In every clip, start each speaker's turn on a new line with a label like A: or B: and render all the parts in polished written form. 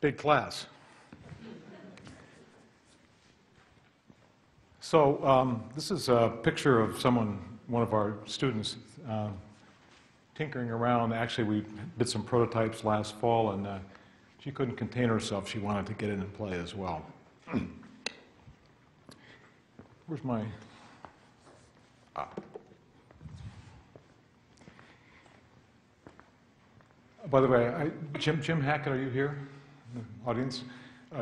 A: Big class. So this is a picture of one of our students, tinkering around. Actually, we did some prototypes last fall, and she couldn't contain herself. She wanted to get in and play as well. Where's my... By the way, Jim Hackett, are you here in the audience?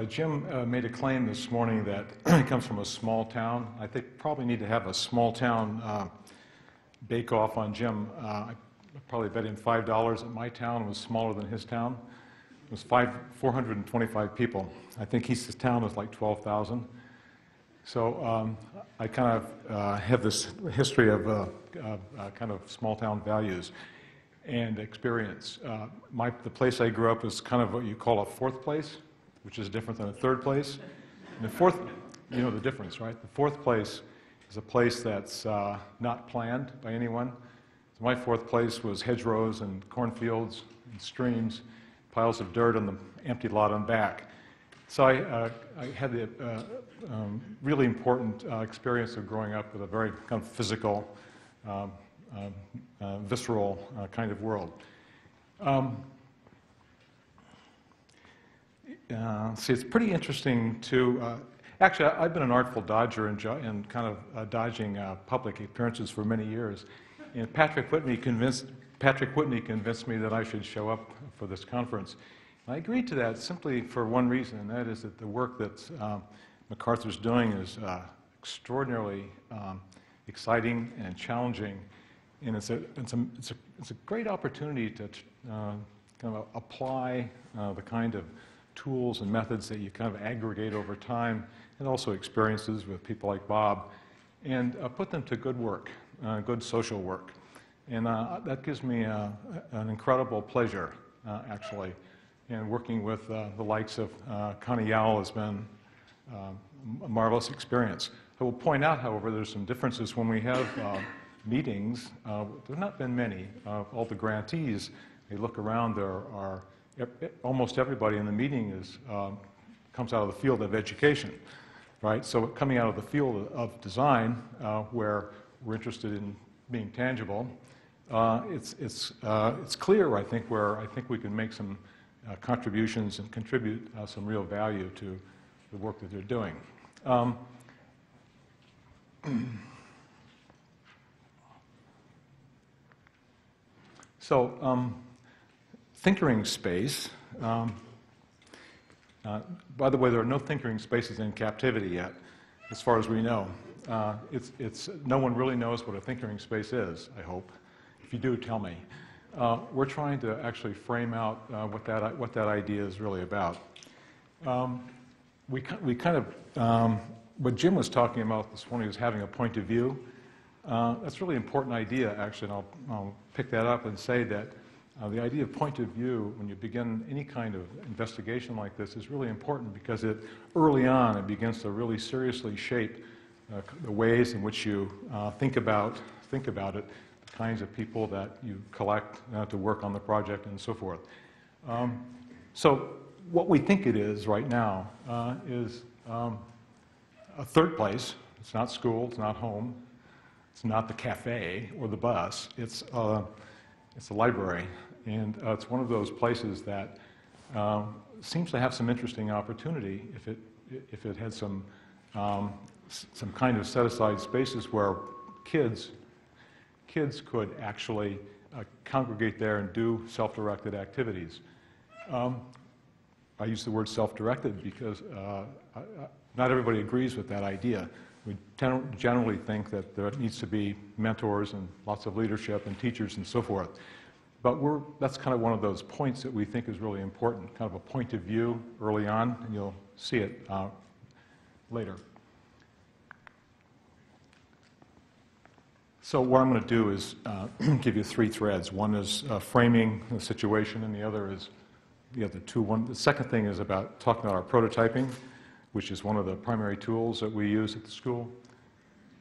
A: Jim made a claim this morning that he comes from a small town. I think probably need to have a small town bake-off on Jim. I probably bet him $5 that my town was smaller than his town. It was 425 people. I think his town was like 12,000. So I kind of have this history of kind of small town values and experience. The place I grew up is kind of what you call a fourth place, which is different than a third place. And the fourth, you know the difference, right? The fourth place is a place that's not planned by anyone. So my fourth place was hedgerows and cornfields and streams, piles of dirt on the empty lot on back. So I had the really important experience of growing up with a very kind of physical, visceral kind of world. See, it's pretty interesting to, actually, I've been an artful dodger and kind of dodging public appearances for many years. And Patrick Whitney convinced me that I should show up for this conference. I agreed to that simply for one reason, and that is that the work that MacArthur's doing is extraordinarily exciting and challenging, and it's a great opportunity to kind of apply the kind of tools and methods that you kind of aggregate over time, and also experiences with people like Bob, and put them to good work, good social work. And that gives me an incredible pleasure, actually. And working with the likes of Connie Yowell has been a marvelous experience. I will point out, however, there's some differences when we have meetings. There have not been many. All the grantees, they look around, almost everybody in the meeting comes out of the field of education, right? So coming out of the field of design, where we're interested in being tangible, it's clear, I think, where I think we can make some contributions and contribute some real value to the work that they're doing. So, Thinkering Space. By the way, there are no Thinkering Spaces in captivity yet, as far as we know. No one really knows what a Thinkering Space is, I hope. If you do, tell me. We're trying to actually frame out what that idea is really about. We kind of, what Jim was talking about this morning is having a point of view. That's a really important idea, actually, and I'll pick that up and say that the idea of point of view, when you begin any kind of investigation like this, is really important because early on, it begins to really seriously shape the ways in which you think about it, the kinds of people that you collect to work on the project, and so forth. So what we think it is right now is a third place. It's not school, it's not home, it's not the cafe or the bus, it's a library. And it's one of those places that seems to have some interesting opportunity if it had some kind of set-aside spaces where kids could actually congregate there and do self-directed activities. I use the word self-directed because not everybody agrees with that idea. We generally think that there needs to be mentors and lots of leadership and teachers and so forth. But that's kind of one of those points that we think is really important, kind of a point of view early on, and you'll see it later. So what I'm going to do is give you three threads. One is framing the situation, and the other is the other two. The second thing is about talking about our prototyping, which is one of the primary tools that we use at the school.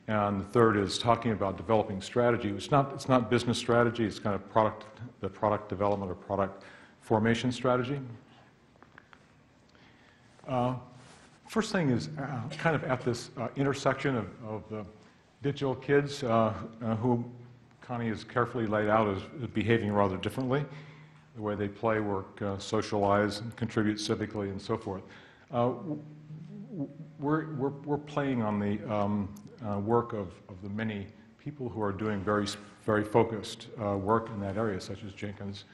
A: And the third is talking about developing strategy. It's not business strategy, it's kind of product development or product formation strategy. First thing is kind of at this intersection of the digital kids who Connie has carefully laid out as behaving rather differently, the way they play, work, socialize, and contribute civically, and so forth. We're playing on the work of the many people who are doing very focused work in that area, such as Jenkins,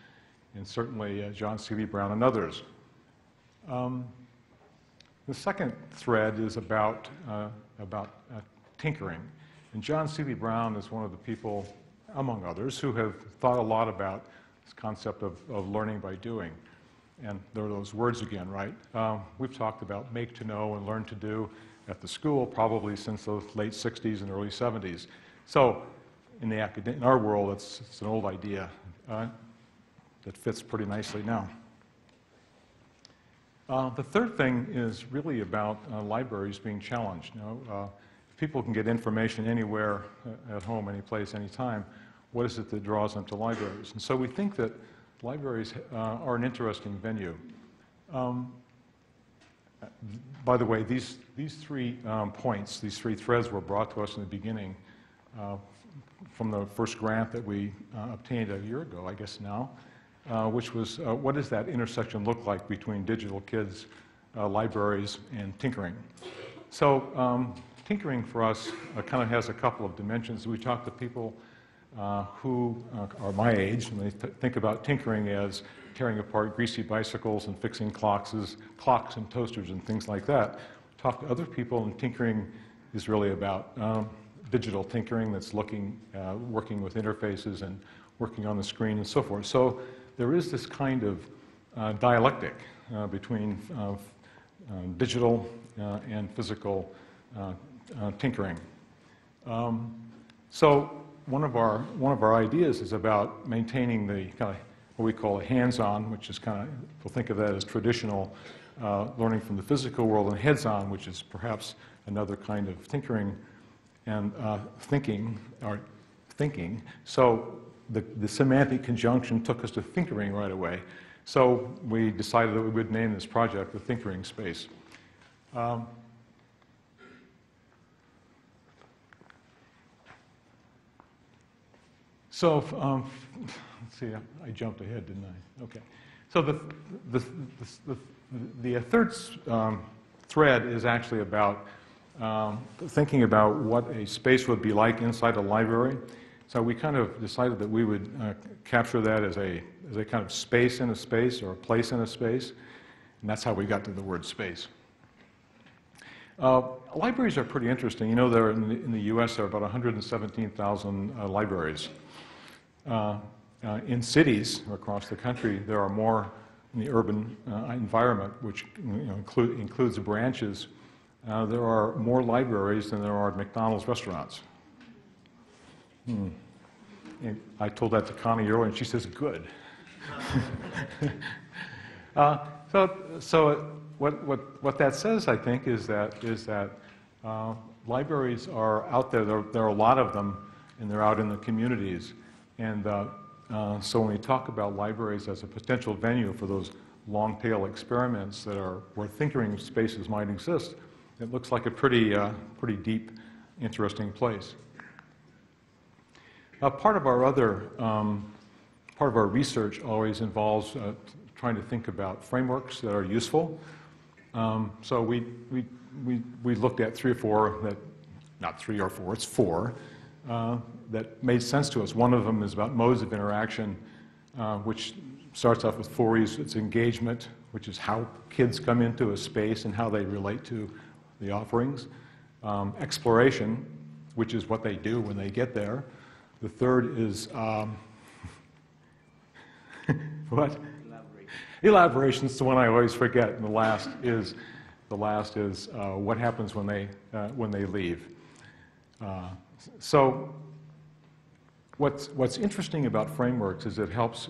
A: and certainly John Seeley Brown and others. The second thread is about tinkering. And John Seeley Brown is one of the people, among others, who have thought a lot about this concept of learning by doing. And there are those words again, right? We've talked about make to know and learn to do at the school probably since the late 60s and early 70s. So in our world, it's an old idea that fits pretty nicely now. The third thing is really about libraries being challenged. You know, if people can get information anywhere, at home, any place, anytime, what is it that draws them to libraries? And so we think that libraries are an interesting venue. By the way, these 3 points, these 3 threads were brought to us in the beginning from the first grant that we obtained a year ago, I guess now. Which was, what does that intersection look like between digital kids, libraries, and tinkering? So tinkering for us kind of has a couple of dimensions. We talk to people who are my age, and they think about tinkering as tearing apart greasy bicycles and fixing clocks and toasters and things like that. Talk to other people, and tinkering is really about digital tinkering that's working with interfaces and working on the screen and so forth. So there is this kind of dialectic between digital and physical tinkering. So one of our ideas is about maintaining the kind of what we call a hands-on, which is kind of, we'll think of that as traditional learning from the physical world, and heads-on, which is perhaps another kind of tinkering and thinking. So the semantic conjunction took us to thinkering right away. So we decided that we would name this project the Thinkering Space. Let's see, I jumped ahead, didn't I? Okay. So the third thread is actually about thinking about what a space would be like inside a library. So we kind of decided that we would capture that as a kind of space in a space, or a place in a space, and that's how we got to the word space. Libraries are pretty interesting. You know, there in the U.S. there are about 117,000 libraries. In cities across the country, there are more in the urban environment, which includes branches. There are more libraries than there are McDonald's restaurants. And I told that to Connie earlier, and she says, "Good." So what that says, I think, is that libraries are out there. There are a lot of them, and they're out in the communities. And so when we talk about libraries as a potential venue for those long-tail experiments where thinkering spaces might exist, it looks like a pretty deep, interesting place. Part of our research always involves trying to think about frameworks that are useful. So we looked at 3 or 4 not 3 or 4, it's 4 that made sense to us. One of them is about modes of interaction, which starts off with 4 E's. It's engagement, which is how kids come into a space and how they relate to the offerings. Exploration, which is what they do when they get there. The third is what? Elaboration is the one I always forget. And the last is what happens when they leave. So what's interesting about frameworks is it helps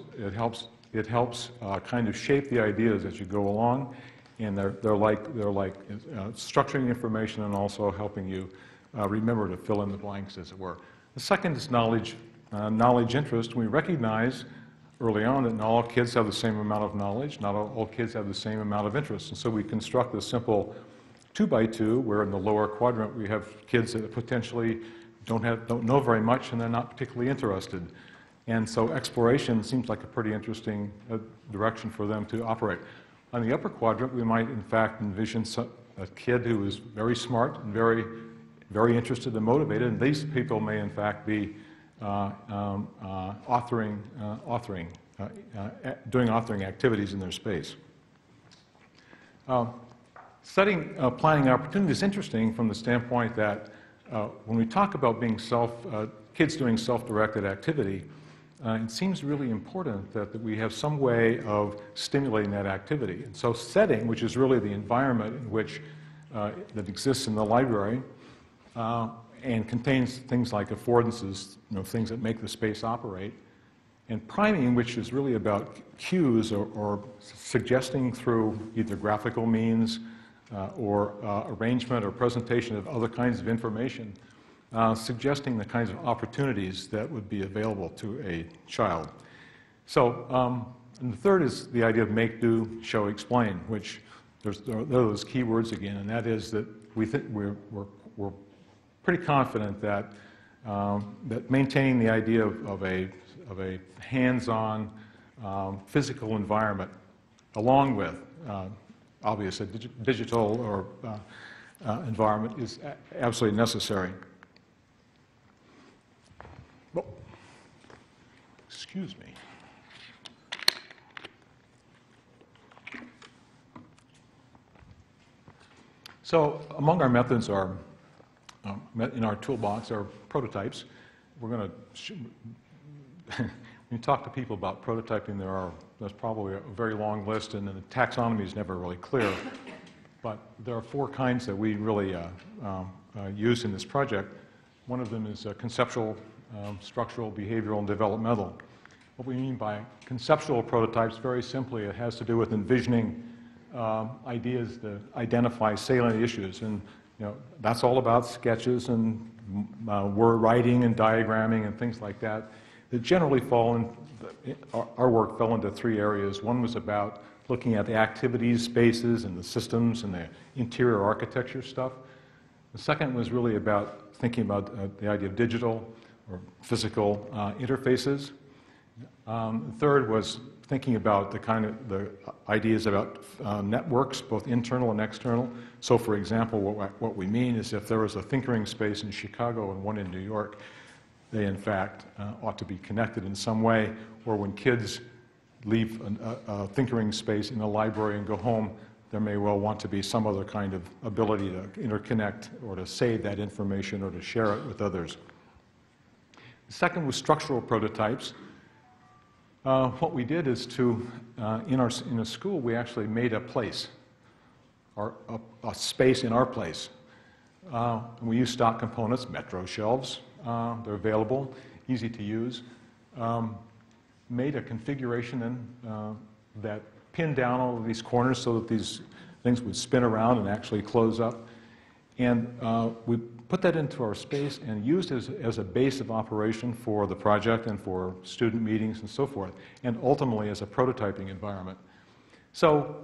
A: kind of shape the ideas as you go along, and they're like structuring information and also helping you remember to fill in the blanks, as it were. The second is knowledge interest. We recognize early on that not all kids have the same amount of knowledge, not all kids have the same amount of interest. And so we construct a simple 2x2, where in the lower quadrant we have kids that potentially don't know very much and they're not particularly interested. And so exploration seems like a pretty interesting direction for them to operate. On the upper quadrant, we might in fact envision a kid who is very smart and very, very interested and motivated, and these people may in fact be doing authoring activities in their space. Planning opportunity is interesting from the standpoint that when we talk about being kids doing self-directed activity, it seems really important that we have some way of stimulating that activity. And so setting, which is really the environment in which that exists in the library, and contains things like affordances, things that make the space operate, and priming, which is really about cues or suggesting through either graphical means or arrangement or presentation of other kinds of information, suggesting the kinds of opportunities that would be available to a child. So, and the third is the idea of make, do, show, explain, which there are those key words again, and that is that we think we're pretty confident that that maintaining the idea of a hands-on physical environment, along with obviously digital or environment, is absolutely necessary. Oh, excuse me. So among our methods are, in our toolbox, are prototypes. We're going to, when you talk to people about prototyping, there's probably a very long list, and the taxonomy is never really clear. But there are 4 kinds that we really use in this project. One of them is conceptual, structural, behavioral, and developmental. What we mean by conceptual prototypes, very simply, it has to do with envisioning ideas to identify salient issues, and that's all about sketches and word writing and diagramming and things like that. That generally our work fell into 3 areas. One was about looking at the activities, spaces, and the systems and the interior architecture stuff. The second was really about thinking about the idea of digital or physical interfaces. The third was thinking about the ideas about networks, both internal and external. So, for example, what we mean is if there was a Thinkering Space in Chicago and one in New York, they in fact ought to be connected in some way, or when kids leave a Thinkering Space in a library and go home, there may well want to be some other kind of ability to interconnect or to save that information or to share it with others. The second was structural prototypes. What we did is in a school, we actually made a place, or a space in our place. We use stock components, Metro shelves. They're available, easy to use. Made a configuration then that pinned down all of these corners so that these things would spin around and actually close up. And we put that into our space and used it as a base of operation for the project and for student meetings and so forth, and ultimately as a prototyping environment. So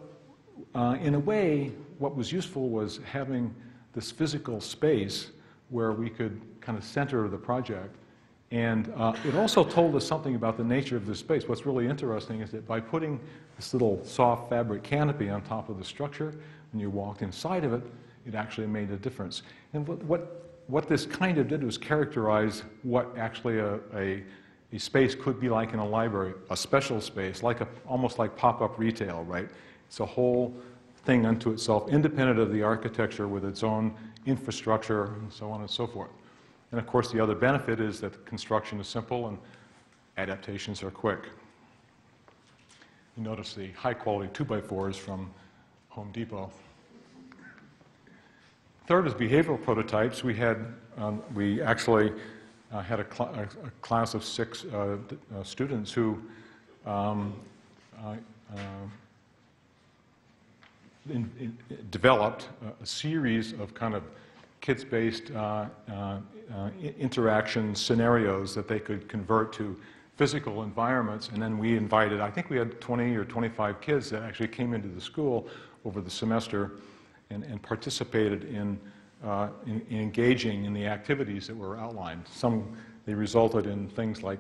A: in a way, what was useful was having this physical space where we could kind of center the project. And it also told us something about the nature of this space. What's really interesting is that by putting this little soft fabric canopy on top of the structure, when you walked inside of it, it actually made a difference. And what this kind of did was characterize what actually a space could be like in a library, a special space, almost like pop-up retail, right? It's a whole thing unto itself, independent of the architecture with its own infrastructure and so on and so forth. And of course, the other benefit is that the construction is simple and adaptations are quick. You notice the high-quality 2x4s from Home Depot. Third is behavioral prototypes. We actually had a class of 6 students who developed a series of kind of kids-based interaction scenarios that they could convert to physical environments, and then we invited, I think we had 20 or 25 kids that actually came into the school over the semester and participated in engaging in the activities that were outlined. Some, they resulted in things like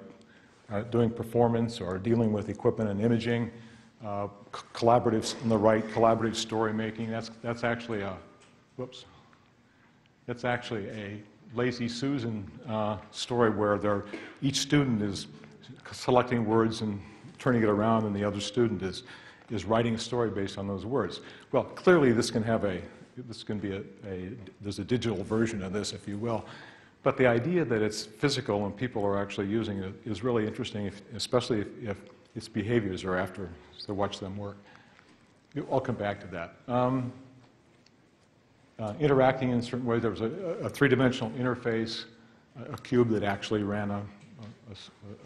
A: doing performance or dealing with equipment and imaging, collaborative on the right, collaborative story making. That's actually a, whoops, that's actually a Lazy Susan story where each student is selecting words and turning it around, and the other student is writing a story based on those words. Well, clearly this can have there's a digital version of this, if you will. But the idea that it's physical and people are actually using it is really interesting, especially if its behaviors are after, to watch them work. I'll come back to that. Interacting in certain ways. There was a three-dimensional interface, a cube that actually ran a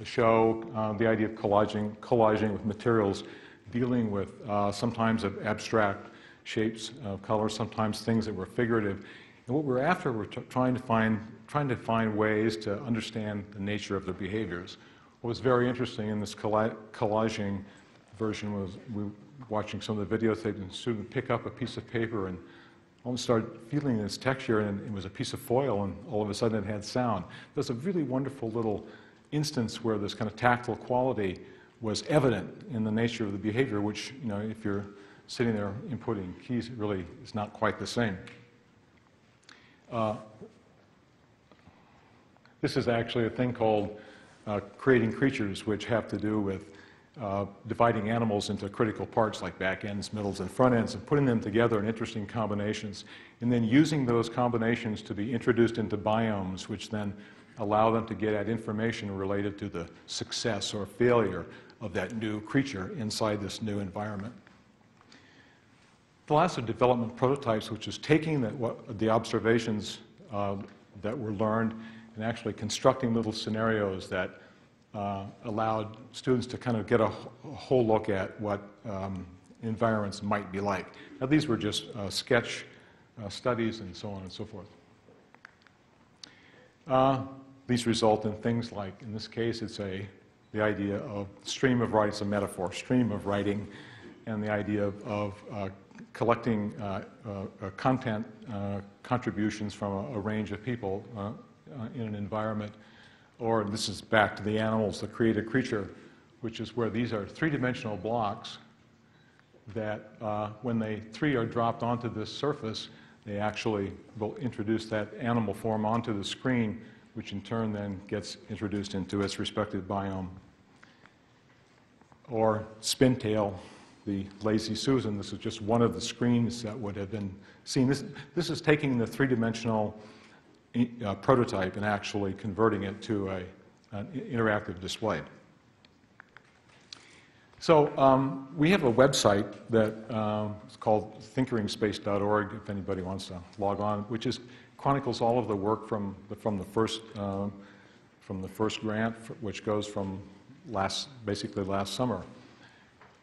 A: show, the idea of collaging with materials, dealing with sometimes of abstract shapes, colors, sometimes things that were figurative. And what we're after, we're trying to find ways to understand the nature of the behaviors. What was very interesting in this collaging version was we were watching some of the videotapes, and the student pick up a piece of paper and almost started feeling this texture, and it was a piece of foil, and all of a sudden it had sound. There's a really wonderful little instance where this kind of tactile quality was evident in the nature of the behavior, which, you know, if you're sitting there inputting keys, it really is not quite the same. This is actually a thing called creating creatures, which have to do with dividing animals into critical parts like back ends, middles, and front ends, and putting them together in interesting combinations, and then using those combinations to be introduced into biomes, which then allow them to get at information related to the success or failure of that new creature inside this new environment. The last are development prototypes, which is taking the observations that were learned and actually constructing little scenarios that allowed students to kind of get a whole look at what environments might be like. Now, these were just sketch studies and so on and so forth. These result in things like, in this case, it's the idea of stream of writing, it's a metaphor, stream of writing, and the idea of collecting content contributions from a range of people in an environment. Or this is back to the animals, the create a creature, which is where these are three-dimensional blocks that when three are dropped onto this surface, they actually will introduce that animal form onto the screen, which in turn then gets introduced into its respective biome. Or Spintail, the Lazy Susan. This is just one of the screens that would have been seen. This is taking the three-dimensional prototype and actually converting it to an interactive display. So we have a website that is called thinkingspace.org, if anybody wants to log on, which chronicles all of the work from the first grant, which goes from basically last summer.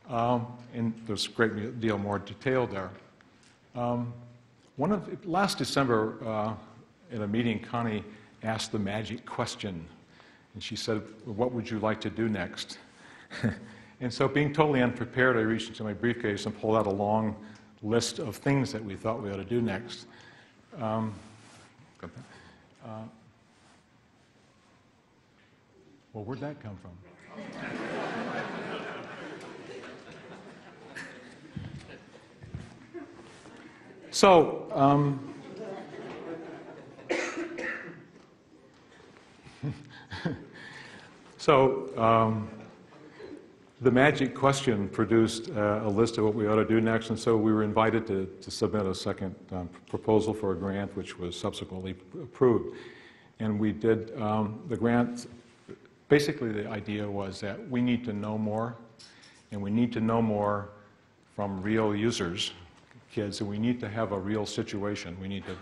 A: And there's a great deal more detail there. Last December, in a meeting, Connie asked the magic question, and she said, "What would you like to do next?" And so, being totally unprepared, I reached into my briefcase and pulled out a long list of things that we thought we ought to do next. Well, where'd that come from? So, the magic question produced a list of what we ought to do next, and so we were invited to submit a second proposal for a grant, which was subsequently approved. And we did the grant. Basically, the idea was that we need to know more, and we need to know more from real users, kids, and we need to have a real situation. We need to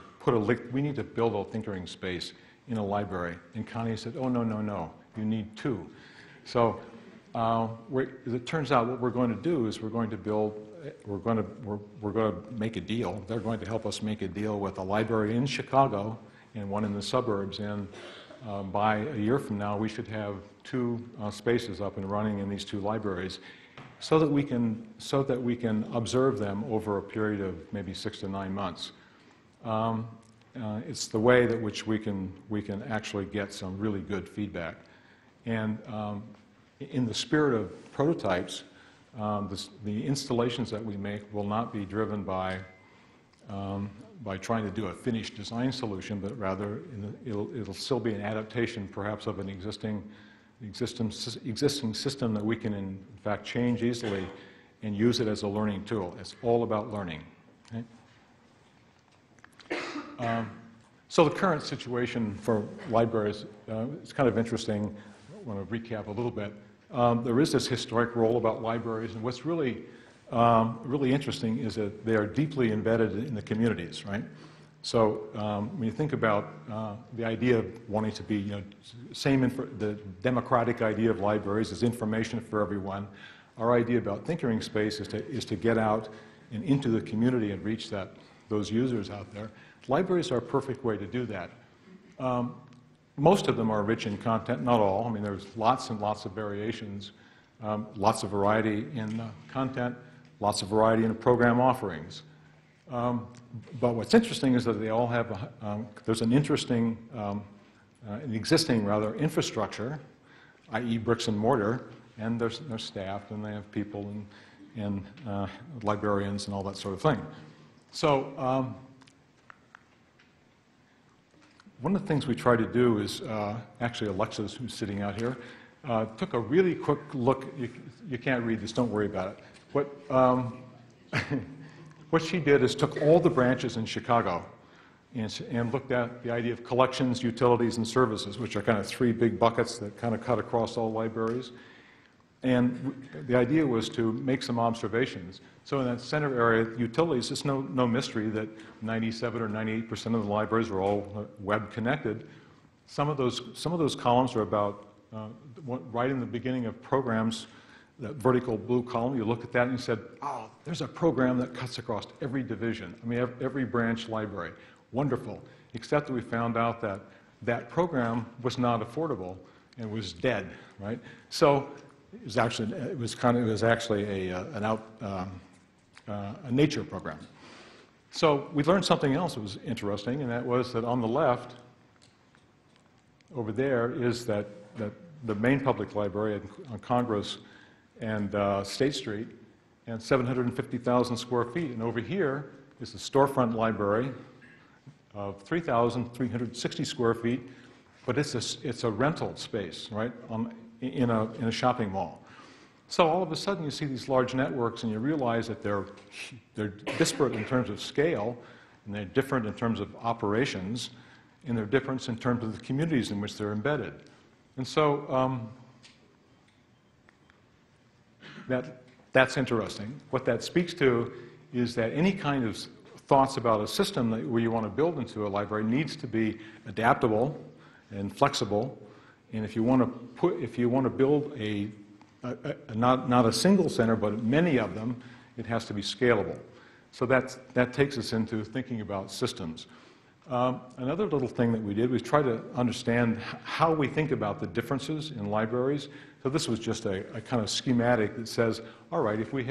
A: build a Thinkering Space in a library. And Connie said, "Oh, no, no, no, you need two." So it turns out what we're going to do is we're going to make a deal. They're going to help us make a deal with a library in Chicago and one in the suburbs. And by a year from now, we should have two spaces up and running in these two libraries, so that we can observe them over a period of maybe 6 to 9 months. It's the way that which we can actually get some really good feedback. And in the spirit of prototypes, the installations that we make will not be driven by trying to do a finished design solution, but rather it'll still be an adaptation perhaps of an existing system that we can in fact change easily and use it as a learning tool. It's all about learning. Okay? So the current situation for libraries is kind of interesting. I want to recap a little bit. There is this historic role about libraries, and what's really interesting is that they are deeply embedded in the communities, right? So when you think about the idea of wanting to be, the democratic idea of libraries is information for everyone. Our idea about Thinkering Space is to get out and into the community and reach those users out there. Libraries are a perfect way to do that. Most of them are rich in content, not all. I mean, there's lots and lots of variations, lots of variety in content, lots of variety in program offerings. But what's interesting is that they all have, there's an interesting, an existing rather, infrastructure, i.e. bricks and mortar, and they're staffed, and they have people and librarians and all that sort of thing. So one of the things we try to do is, actually Alexis, who's sitting out here, took a really quick look. You can't read this, don't worry about it. What she did is took all the branches in Chicago and looked at the idea of collections, utilities, and services, which are kind of 3 big buckets that kind of cut across all libraries. And the idea was to make some observations. So in that center area, utilities, it's no mystery that 97 or 98% of the libraries are all web connected. Some of those columns are about right in the beginning of programs. That vertical blue column, you look at that and you said, oh, there's a program that cuts across every division. I mean, every branch library. Wonderful. Except that we found out that that program was not affordable and was dead, right? So it was actually a nature program. So we learned something else that was interesting, and that was that on the left, over there, is that the main public library on Congress and State Street, and 750,000 square feet. And over here is the storefront library of 3,360 square feet, but it's a rental space, right, in a shopping mall. So all of a sudden you see these large networks and you realize that they're disparate in terms of scale, and they're different in terms of operations, and they're different in terms of the communities in which they're embedded. And so that's interesting. What that speaks to is that any kind of thoughts about a system where you want to build into a library needs to be adaptable and flexible. And if you want to build not a single center, but many of them, it has to be scalable. So that takes us into thinking about systems. Another little thing that we did was try to understand how we think about the differences in libraries. So this was just a kind of schematic that says, all right, if we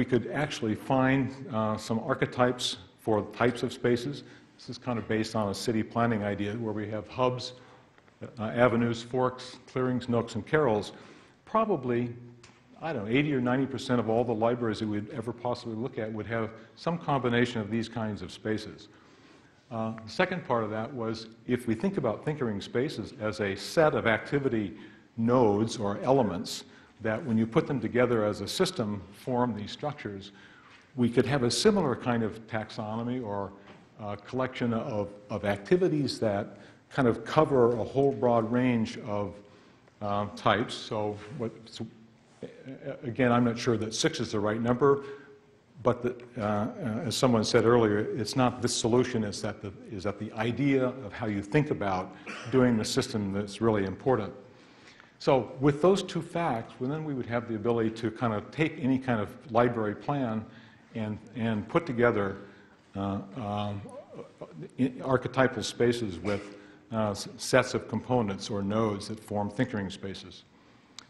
A: could actually find some archetypes for types of spaces, this is kind of based on a city planning idea where we have hubs, avenues, forks, clearings, nooks, and carrels. Probably, I don't know, 80 or 90% of all the libraries that we'd ever possibly look at would have some combination of these kinds of spaces. The second part of that was, if we think about Thinkering Spaces as a set of activity nodes or elements that when you put them together as a system form these structures, we could have a similar kind of taxonomy or collection of activities that kind of cover a whole broad range of types. So again, I'm not sure that 6 is the right number, but as someone said earlier, it's not this solution, it's that the idea of how you think about doing the system that's really important. So with those 2 facts, well, then we would have the ability to kind of take any kind of library plan and put together archetypal spaces with sets of components or nodes that form Thinkering Spaces.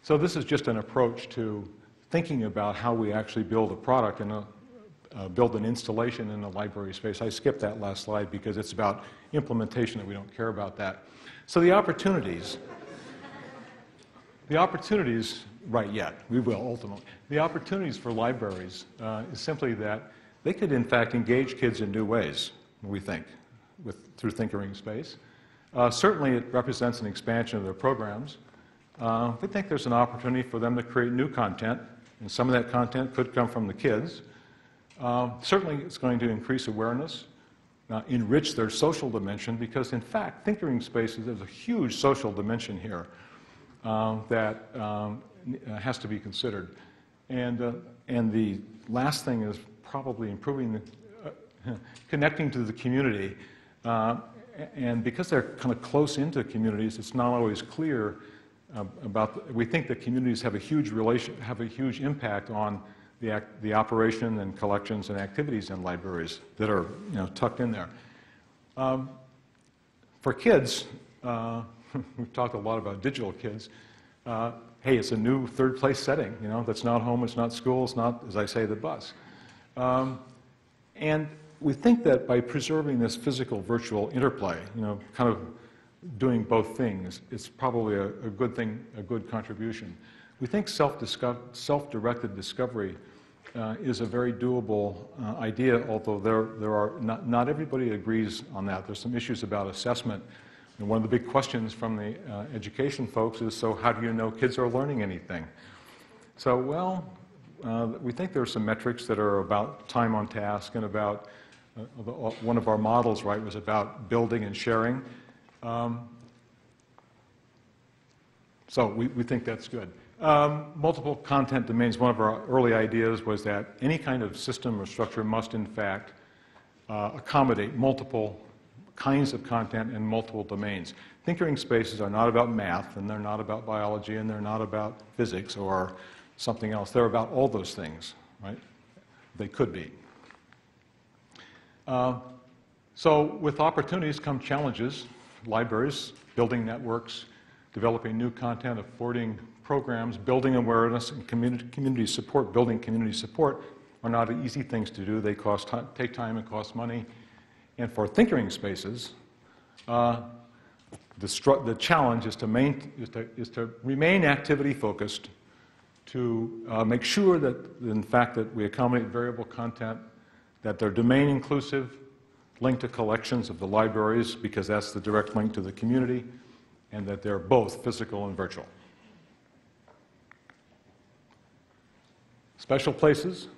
A: So this is just an approach to thinking about how we actually build a product and build an installation in a library space. I skipped that last slide because it's about implementation and we don't care about that. So the opportunities, right yet, we will ultimately. The opportunities for libraries is simply that they could in fact engage kids in new ways, we think, through Thinkering Space. Certainly it represents an expansion of their programs. We think there's an opportunity for them to create new content, and some of that content could come from the kids. Certainly it's going to increase awareness, enrich their social dimension, because in fact, Thinkering Spaces, there's a huge social dimension here that has to be considered. And the last thing is probably improving, connecting to the community. And because they're kind of close into communities, it's not always clear we think that communities have a huge impact on the operation and collections and activities in libraries that are tucked in there. For kids, we've talked a lot about digital kids. Hey, it's a new third place setting, that's not home, it's not school, it's not, as I say, the bus. And we think that by preserving this physical-virtual interplay, kind of doing both things, it's probably a good thing, a good contribution. We think self-directed discovery is a very doable idea, although there are not everybody agrees on that. There's some issues about assessment. And one of the big questions from the education folks is, so how do you know kids are learning anything? So, well, we think there are some metrics that are about time on task and about, one of our models, right, was about building and sharing. So we think that's good. Multiple content domains, one of our early ideas was that any kind of system or structure must in fact accommodate multiple kinds of content in multiple domains. Thinkering Spaces are not about math, and they're not about biology, and they're not about physics or something else. They're about all those things, right? They could be. So with opportunities come challenges. Libraries, building networks, developing new content, affording programs, building awareness, and community support, building community support are not easy things to do. They take time and cost money. And for Thinkering Spaces, the challenge is to remain activity focused, to make sure that, in fact, that we accommodate variable content, that they're domain inclusive, linked to collections of the libraries, because that's the direct link to the community, and that they're both physical and virtual. Special places,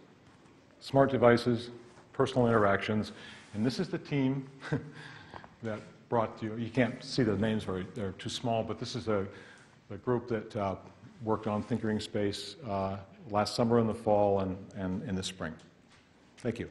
A: smart devices, personal interactions, and this is the team that brought you. You can't see the names, they're too small, but this is the group that worked on Thinkering Space last summer in the fall and in the spring. Thank you.